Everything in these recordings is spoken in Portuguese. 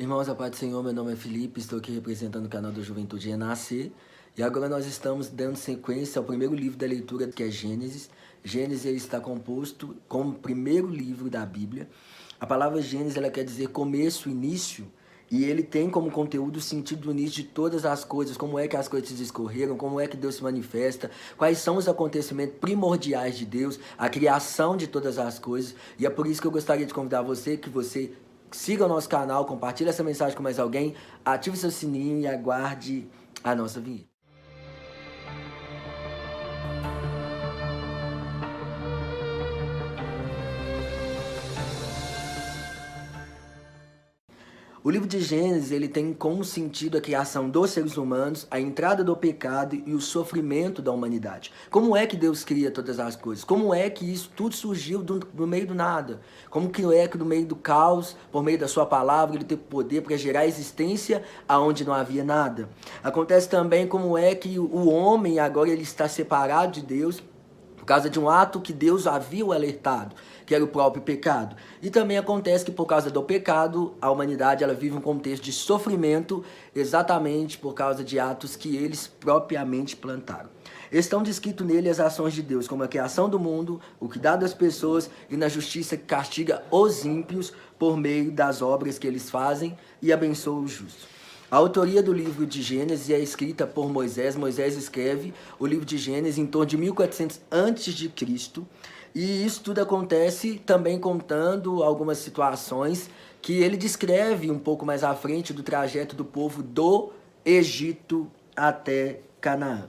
Irmãos, a paz do Senhor, meu nome é Felipe, estou aqui representando o canal da Juventude Renascer. E agora nós estamos dando sequência ao primeiro livro da leitura, que é Gênesis. Gênesis ele está composto como o primeiro livro da Bíblia. A palavra Gênesis ela quer dizer começo, início, e ele tem como conteúdo o sentido do início de todas as coisas, como é que as coisas escorreram, como é que Deus se manifesta, quais são os acontecimentos primordiais de Deus, a criação de todas as coisas. E é por isso que eu gostaria de convidar você, que você siga o nosso canal, compartilhe essa mensagem com mais alguém, ative seu sininho e aguarde a nossa vinheta. O livro de Gênesis ele tem como sentido a criação dos seres humanos, a entrada do pecado e o sofrimento da humanidade. Como é que Deus cria todas as coisas? Como é que isso tudo surgiu do meio do nada? Como que é que no meio do caos, por meio da sua palavra, ele teve poder para gerar existência aonde não havia nada? Acontece também como é que o homem agora ele está separado de Deus, por causa de um ato que Deus havia o alertado, que era o próprio pecado. E também acontece que por causa do pecado, a humanidade ela vive um contexto de sofrimento, exatamente por causa de atos que eles propriamente plantaram. Estão descritos nele as ações de Deus, como a criação do mundo, o cuidado das pessoas e na justiça que castiga os ímpios por meio das obras que eles fazem e abençoa os justos. A autoria do livro de Gênesis é escrita por Moisés. Moisés escreve o livro de Gênesis em torno de 1400 a.C. E isso tudo acontece também contando algumas situações que ele descreve um pouco mais à frente do trajeto do povo do Egito até Canaã.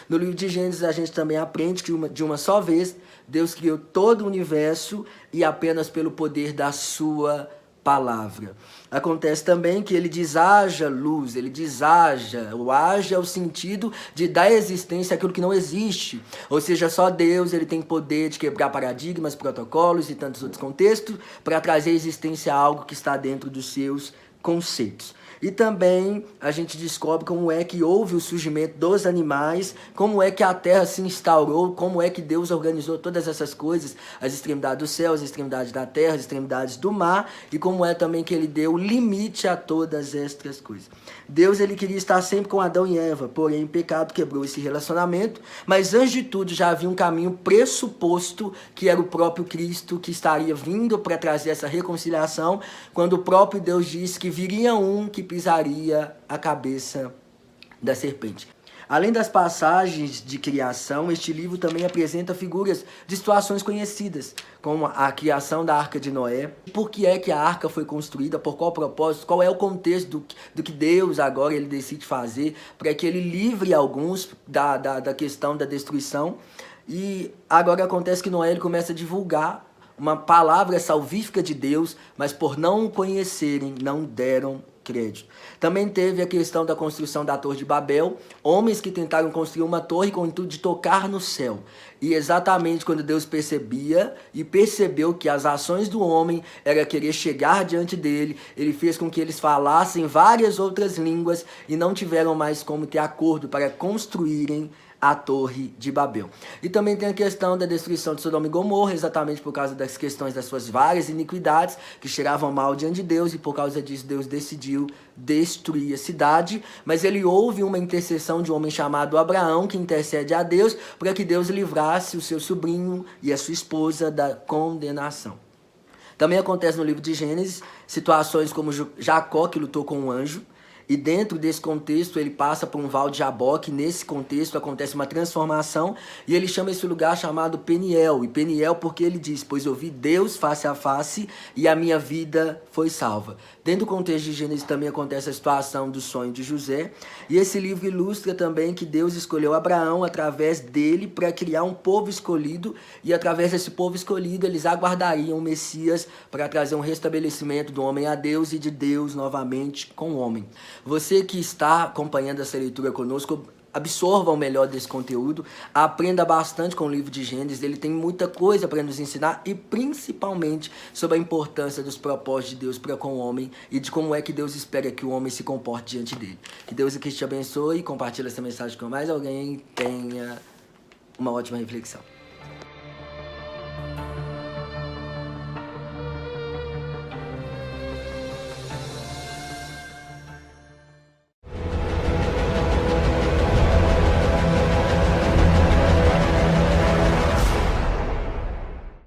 No livro de Gênesis a gente também aprende que de uma só vez Deus criou todo o universo e apenas pelo poder da sua palavra. Acontece também que ele diz haja luz, ele diz haja. O haja é o sentido de dar existência àquilo que não existe. Ou seja, só Deus ele tem poder de quebrar paradigmas, protocolos e tantos outros contextos para trazer existência a algo que está dentro dos seus conceitos. E também a gente descobre como é que houve o surgimento dos animais, como é que a terra se instaurou, como é que Deus organizou todas essas coisas, as extremidades do céu, as extremidades da terra, as extremidades do mar, e como é também que ele deu limite a todas estas coisas. Deus ele queria estar sempre com Adão e Eva, porém o pecado quebrou esse relacionamento, mas antes de tudo já havia um caminho pressuposto, que era o próprio Cristo, que estaria vindo para trazer essa reconciliação, quando o próprio Deus disse que viria um que pisaria a cabeça da serpente. Além das passagens de criação, este livro também apresenta figuras de situações conhecidas, como a criação da Arca de Noé. Por que é que a arca foi construída, por qual propósito, qual é o contexto do que Deus agora ele decide fazer para que ele livre alguns da questão da destruição. E agora acontece que Noé ele começa a divulgar uma palavra salvífica de Deus, mas por não o conhecerem, não deram crédito. Também teve a questão da construção da Torre de Babel, homens que tentaram construir uma torre com o intuito de tocar no céu. E exatamente quando Deus percebeu que as ações do homem era querer chegar diante dele, ele fez com que eles falassem várias outras línguas e não tiveram mais como ter acordo para construírem a Torre de Babel. E também tem a questão da destruição de Sodoma e Gomorra, exatamente por causa das questões das suas várias iniquidades, que cheiravam mal diante de Deus, e por causa disso Deus decidiu destruir a cidade, mas ele houve uma intercessão de um homem chamado Abraão, que intercede a Deus, para que Deus livrasse o seu sobrinho e a sua esposa da condenação. Também acontece no livro de Gênesis, situações como Jacó, que lutou com um anjo, e dentro desse contexto ele passa por um val de Jaboque. Nesse contexto acontece uma transformação e ele chama esse lugar chamado Peniel. E Peniel porque ele diz, pois eu vi Deus face a face e a minha vida foi salva. Dentro do contexto de Gênesis também acontece a situação do sonho de José. E esse livro ilustra também que Deus escolheu Abraão através dele para criar um povo escolhido. E através desse povo escolhido eles aguardariam o Messias para trazer um restabelecimento do homem a Deus e de Deus novamente com o homem. Você que está acompanhando essa leitura conosco, absorva o melhor desse conteúdo, aprenda bastante com o livro de Gênesis, ele tem muita coisa para nos ensinar e principalmente sobre a importância dos propósitos de Deus para com o homem e de como é que Deus espera que o homem se comporte diante dele. Que Deus aqui te abençoe, compartilhe essa mensagem com mais alguém, tenha uma ótima reflexão.